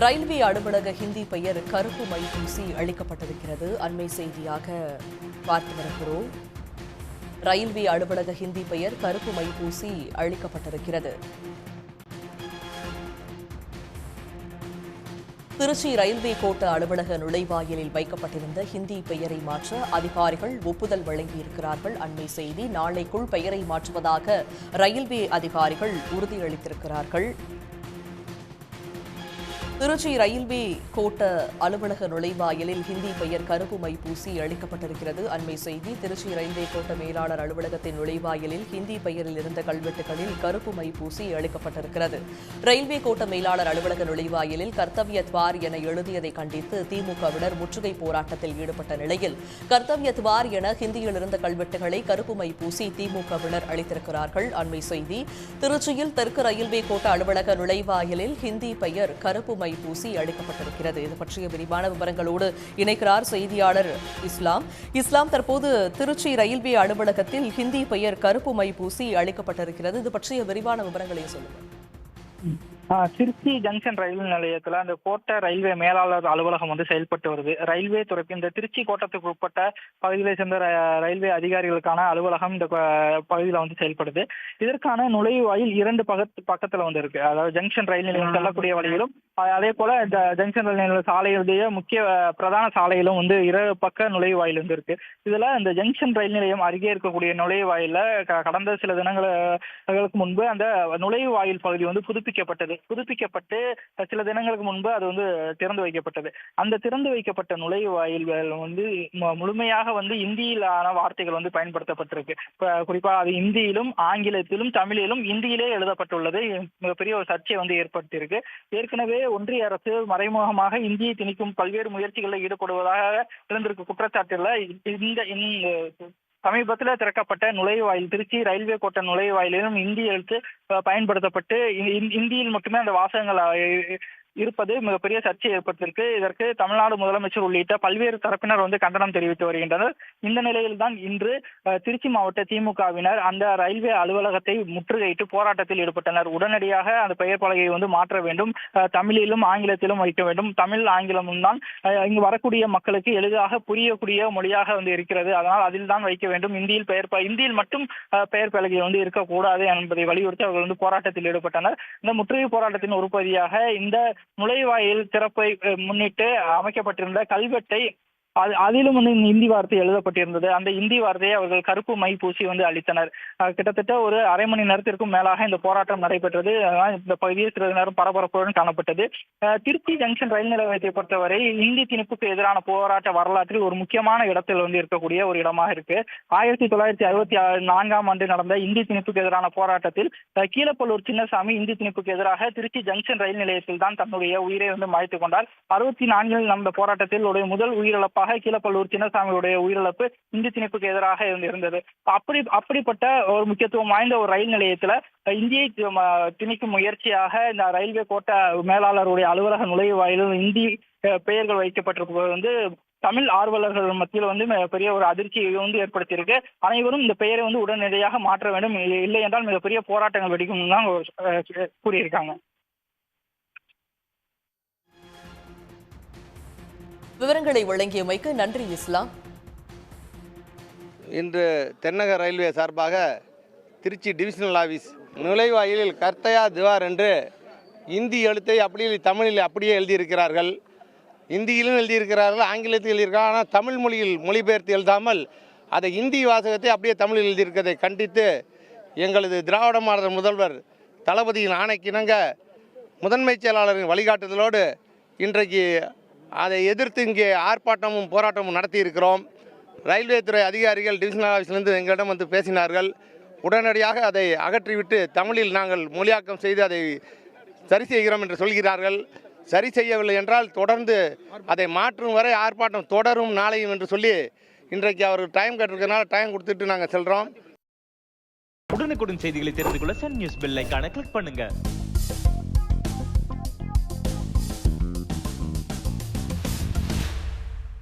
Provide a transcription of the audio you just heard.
Railway அலுவலக ஹிந்தி பெயர் கருப்பு மை பூசி அளிக்கப்பட்டிருக்கிறது. அண்மை செய்தியாக பார்த்து வருகிறோம். ரயில்வே அலுவலக ஹிந்தி பெயர் கருப்பு மை பூசி அளிக்கப்பட்டிருக்கிறது. திருச்சி ரயில்வே கோட்ட அலுவலக நுழைவாயிலில் வைக்கப்பட்டிருந்த ஹிந்தி பெயரை மாற்ற அதிகாரிகள் ஒப்புதல் வழங்கியிருக்கிறார்கள். அண்மை செய்தி, நாளைக்குள் பெயரை மாற்றுவதாக ரயில்வே அதிகாரிகள் உறுதியளித்திருக்கிறார்கள். திருச்சி ரயில்வே கோட்ட அலுவலக நுழைவாயிலில் ஹிந்தி பெயர் கருப்பு மை பூசி அளிக்கப்பட்டிருக்கிறது. அண்மை செய்தி, திருச்சி ரயில்வே கோட்ட மேலாளர் அலுவலகத்தின் நுழைவாயிலில் ஹிந்தி பெயரில் இருந்த கல்வெட்டுகளில் கருப்பு மை பூசி அளிக்கப்பட்டிருக்கிறது. ரயில்வே கோட்ட மேலாளர் அலுவலக நுழைவாயிலில் கர்த்தவ்ய துவார் என எழுதியதை கண்டித்து திமுகவினர் முற்றுகை போராட்டத்தில் ஈடுபட்ட நிலையில் கர்த்தவ்ய துவார் என ஹிந்தியில் இருந்த கல்வெட்டுகளை கருப்பு மை பூசி திமுகவினர் அளித்திருக்கிறார்கள். அண்மை செய்தி, திருச்சியில் தெற்கு ரயில்வே கோட்ட அலுவலக நுழைவாயிலில் ஹிந்தி பெயர் கருப்பு மை பூசி அளிக்கப்பட்டிருக்கிறது. இது பற்றிய விரிவான விவரங்களோடு இணைக்கிறார் செய்தியாளர் இஸ்லாம். தற்போது திருச்சி ரயில்வே அலுவலகத்தில் ஹிந்தி பெயர் கருப்பு மை பூசி அளிக்கப்பட்டிருக்கிறது. இது பற்றிய விரிவான விவரங்களையும் சொல்லுங்கள். திருச்சி ஜங்ஷன் ரயில் நிலையத்தில் அந்த கோட்ட ரயில்வே மேலாளர் அலுவலகம் செயல்பட்டு வருது. ரயில்வே துறை இந்த திருச்சி கோட்டத்துக்கு உட்பட்ட பகுதிகளை சேர்ந்த ரயில்வே அதிகாரிகளுக்கான அலுவலகம் இந்த பகுதியில் செயல்படுது. இதற்கான நுழைவாயில் இரண்டு பக்கத்துல இருக்கு. அதாவது ஜங்ஷன் ரயில் நிலையம் செல்லக்கூடிய வழியிலும், அதே போல இந்த ஜங்ஷன் ரயில் நிலைய சாலையுடைய முக்கிய பிரதான சாலையிலும் இரு பக்க நுழைவாயில் இருக்கு. இதுல இந்த ஜங்ஷன் ரயில் நிலையம் அருகே இருக்கக்கூடிய நுழைவாயில கடந்த சில தினங்களுக்கு முன்பு அந்த நுழைவாயில் பகுதி புதுப்பிக்கப்பட்டு சில தினங்களுக்கு முன்பு அது திறந்து வைக்கப்பட்டது. அந்த திறந்து வைக்கப்பட்ட நுழைவாயில்கள் முழுமையாக இந்தியிலான வார்த்தைகள் பயன்படுத்தப்பட்டிருக்கு. குறிப்பா அது இந்தியிலும் ஆங்கிலத்திலும் தமிழிலும் இந்தியிலே எழுதப்பட்டுள்ளது. மிகப்பெரிய ஒரு சர்ச்சை ஏற்பட்டிருக்கு. ஏற்கனவே ஒன்றிய அரசு மறைமுகமாக இந்தியை திணிக்கும் பல்வேறு முயற்சிகளில் ஈடுபடுவதாக இருந்திருக்கு குற்றச்சாட்டுல இந்த சமீபத்தில் திறக்கப்பட்ட நுழைவாயில் திருச்சி ரயில்வே கோட்ட நுழைவாயிலும் இந்தி எழுத்து பயன்படுத்தப்பட்டு இந்தியில் மட்டுமே அந்த வாசகங்கள் இருப்பது மிகப்பெரிய சர்ச்சை ஏற்பட்டிருக்கு. இதற்கு தமிழ்நாடு முதலமைச்சர் உள்ளிட்ட பல்வேறு தரப்பினர் கண்டனம் தெரிவித்து வருகின்றனர். இந்த நிலையில் தான் இன்று திருச்சி மாவட்ட திமுகவினர் அந்த ரயில்வே அலுவலகத்தை முற்றுகையிட்டு போராட்டத்தில் ஈடுபட்டனர். உடனடியாக அந்த பெயர் பலகையை மாற்ற வேண்டும், தமிழிலும் ஆங்கிலத்திலும் வைக்க வேண்டும். தமிழ் ஆங்கிலமும் தான் இங்கு வரக்கூடிய மக்களுக்கு எளிதாக புரியக்கூடிய மொழியாக இருக்கிறது. அதனால் அதில் தான் வைக்க வேண்டும். இந்தியில் மட்டும் பெயர் பலகை இருக்கக்கூடாது என்பதை வலியுறுத்தி அவர்கள் போராட்டத்தில் ஈடுபட்டனர். இந்த முற்றுகை போராட்டத்தின் ஒரு பகுதியாக இந்த நுழைவாயில் திறப்பை முன்னிட்டு அமைக்கப்பட்டிருந்த கல்வெட்டை அதிலும் இந்தி வார்த்தை எழுதப்பட்டிருந்தது. அந்த இந்தி வார்த்தையை அவர்கள் கருப்பு மை பூசி அளித்தனர். கிட்டத்தட்ட ஒரு அரை மணி நேரத்திற்கும் மேலாக இந்த போராட்டம் நடைபெற்றது. இந்த பகுதியில் சிறிது நேரம் பரபரப்புடன் காணப்பட்டது. திருச்சி ஜங்ஷன் ரயில் நிலையத்தை பொறுத்தவரை இந்தி திணிப்புக்கு எதிரான போராட்ட வரலாற்றில் ஒரு முக்கியமான இடத்தில் இருக்கக்கூடிய ஒரு இடமாக இருக்கு. 1964 நடந்த இந்தி திணிப்புக்கு எதிரான போராட்டத்தில் கீழப்பள்ளூர் சின்னசாமி இந்தி திணிப்புக்கு எதிராக திருச்சி ஜங்ஷன் ரயில் நிலையத்தில் தான் தன்னுடைய உயிரை மாய்த்துக் கொண்டார். 64 நடந்த போராட்டத்தில் முதல் உயிரிழப்பாக கீழப்பள்ளூர் சின்னசாமியுடைய உயிரிழப்பு இந்தி திணிப்புக்கு எதிராக இருந்தது. அப்படிப்பட்ட ஒரு முக்கியத்துவம் வாய்ந்த ஒரு ரயில் நிலையத்துல இந்தியை திணிக்கும் முயற்சியாக இந்த ரயில்வே கோட்ட மேலாளருடைய அலுவலக நுழைவாயிலும் இந்தி பெயர்கள் வைக்கப்பட்டிருப்பது தமிழ் ஆர்வலர்கள் மத்தியில் பெரிய ஒரு அதிர்ச்சியை ஏற்படுத்தியிருக்கு. அனைவரும் இந்த பெயரை உடனடியாக மாற்ற வேண்டும், இல்லை என்றால் மிகப்பெரிய போராட்டங்கள் வெடிக்கும் தான் கூறியிருக்காங்க. விவரங்களை வழங்கியமைக்கு நன்றி இஸ்லாம். இன்று தென்னக ரயில்வே சார்பாக திருச்சி டிவிஷனல் ஆஃபீஸ் நுழைவாயிலில் கர்த்தயா திவார் என்று இந்தி எழுத்தை அப்படியே தமிழில் அப்படியே எழுதியிருக்கிறார்கள். இந்தியிலும் எழுதியிருக்கிறார்கள், ஆங்கிலத்தில் எழுதியிருக்கிறார்கள். ஆனால் தமிழ் மொழியில் மொழிபெயர்த்து எழுதாமல் அதை இந்தி வாசகத்தை அப்படியே தமிழில் எழுதியிருக்கிறதை கண்டித்து எங்களது திராவிட மாடல் முதல்வர் தளபதியின் ஆணைக்கிணங்க முதன்மைச் செயலாளரின் வழிகாட்டுதலோடு இன்றைக்கு அதை எதிர்த்து இங்கே ஆர்ப்பாட்டமும் போராட்டமும் நடத்தி இருக்கிறோம். ரயில்வே துறை அதிகாரிகள் டிவிஷனல் ஆஃபீஸிலிருந்து எங்களிடம் பேசினார்கள். உடனடியாக அதை அகற்றிவிட்டு தமிழில் நாங்கள் மொழியாக்கம் செய்து அதை சரி செய்கிறோம் என்று சொல்கிறார்கள். சரி செய்யவில்லை என்றால் தொடர்ந்து அதை மாற்றும் வரை ஆர்ப்பாட்டம் தொடரும் நாளையும் என்று சொல்லி இன்றைக்கு அவர் டைம் கேட்டிருக்கிறதுனால டைம் கொடுத்துட்டு நாங்கள் செல்கிறோம். உடனுக்குடன் செய்திகளை தெரிந்து கொள்ள சன் நியூஸ் பெல் ஐகானை கிளிக் பண்ணுங்க.